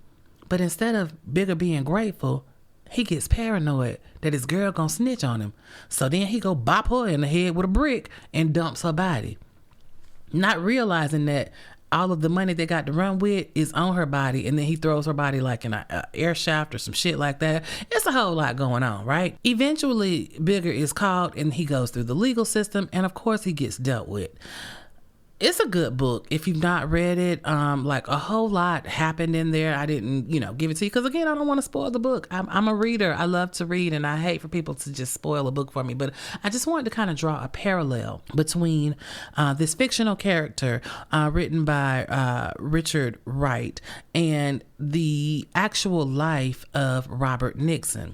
But instead of Bigger being grateful, he gets paranoid that his girl gonna snitch on him. So then he go bop her in the head with a brick and dumps her body, not realizing that all of the money they got to run with is on her body, and then he throws her body like in a air shaft or some shit like that. It's a whole lot going on, right? Eventually, Bigger is caught, and he goes through the legal system, and of course, he gets dealt with. It's a good book if you've not read it. Like a whole lot happened in there. I didn't, give it to you because, again, I don't want to spoil the book. I'm a reader. I love to read, and I hate for people to just spoil a book for me. But I just wanted to kind of draw a parallel between this fictional character written by Richard Wright and the actual life of Robert Nixon.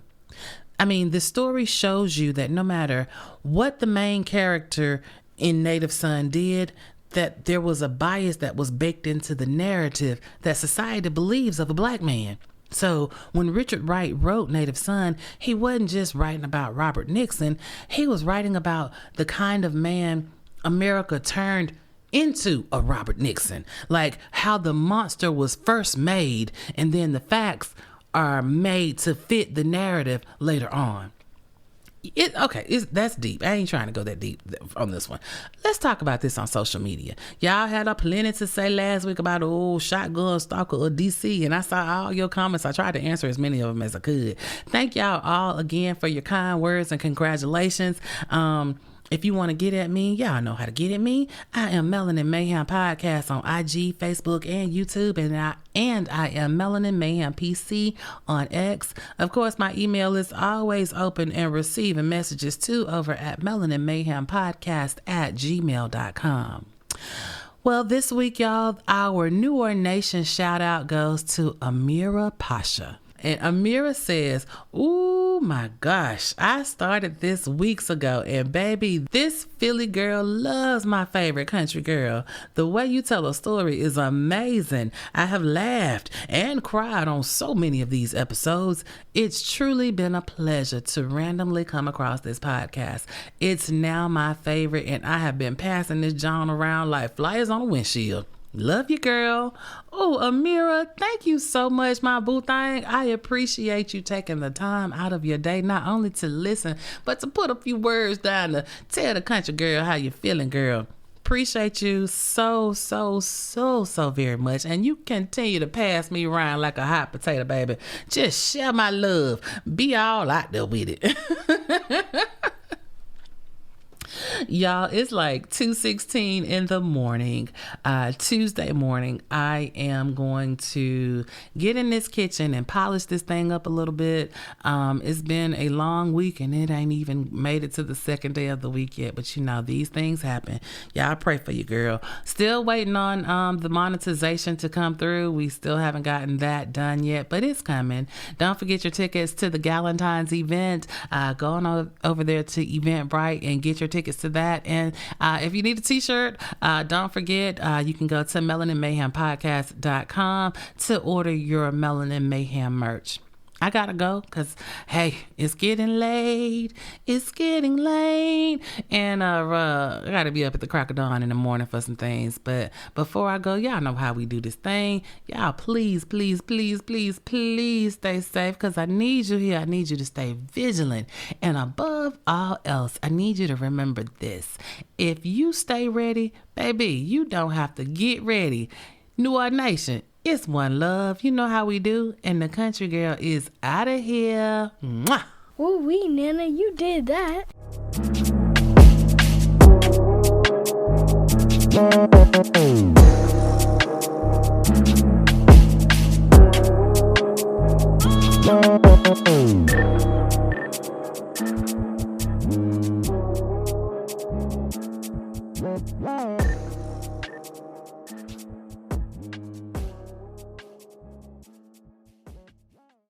I mean, the story shows you that no matter what the main character in Native Son did, that there was a bias that was baked into the narrative that society believes of a black man. So when Richard Wright wrote Native Son, he wasn't just writing about Robert Nixon. He was writing about the kind of man America turned into a Robert Nixon, like how the monster was first made and then the facts are made to fit the narrative later on. That's deep. I ain't trying to go that deep on this one. Let's talk about this on social media. Y'all had a plenty to say last week about shotgun stalker or DC, and I saw all your comments. I tried to answer as many of them as I could. Thank y'all all again for your kind words and congratulations. If you want to get at me, y'all know how to get at me. I am Melanin Mayhem Podcast on IG, Facebook, and YouTube, and I am Melanin Mayhem PC on X. Of course, my email is always open and receiving messages too over at melaninmayhempodcast@gmail.com. Well, this week, y'all, our Noir Nation shout out goes to Amira Pasha. And Amira says, "Ooh, my gosh, I started this weeks ago, and baby, this Philly girl loves my favorite country girl. The way you tell a story is amazing. I have laughed and cried on so many of these episodes. It's truly been a pleasure to randomly come across this podcast. It's now my favorite, and I have been passing this John around like flyers on a windshield. Love you, girl." Oh, Amira, thank you so much, my boo thing. I appreciate you taking the time out of your day, not only to listen, but to put a few words down to tell the country girl how you feeling, girl. Appreciate you so very much. And you continue to pass me around like a hot potato, baby. Just share my love. Be all out there with it. Y'all, it's like 2:16 in the morning, Tuesday morning. I am going to get in this kitchen and polish this thing up a little bit. It's been a long week and it ain't even made it to the second day of the week yet, but you know, these things happen. Y'all, pray for you, girl. Still waiting on the monetization to come through. We still haven't gotten that done yet, but it's coming. Don't forget your tickets to the Galentines event. Go on over there to Eventbrite and get your tickets to that. And if you need a t-shirt, don't forget you can go to melaninmayhempodcast.com to order your Melanin Mayhem merch. I gotta go because, hey, it's getting late. And I gotta be up at the crack of dawn in the morning for some things. But before I go, y'all know how we do this thing. Y'all, please stay safe because I need you here. I need you to stay vigilant. And above all else, I need you to remember this. If you stay ready, baby, you don't have to get ready. Noir Nation, it's one love. You know how we do. And the country girl is out of here. Mwah. Ooh wee, Nana, you did that.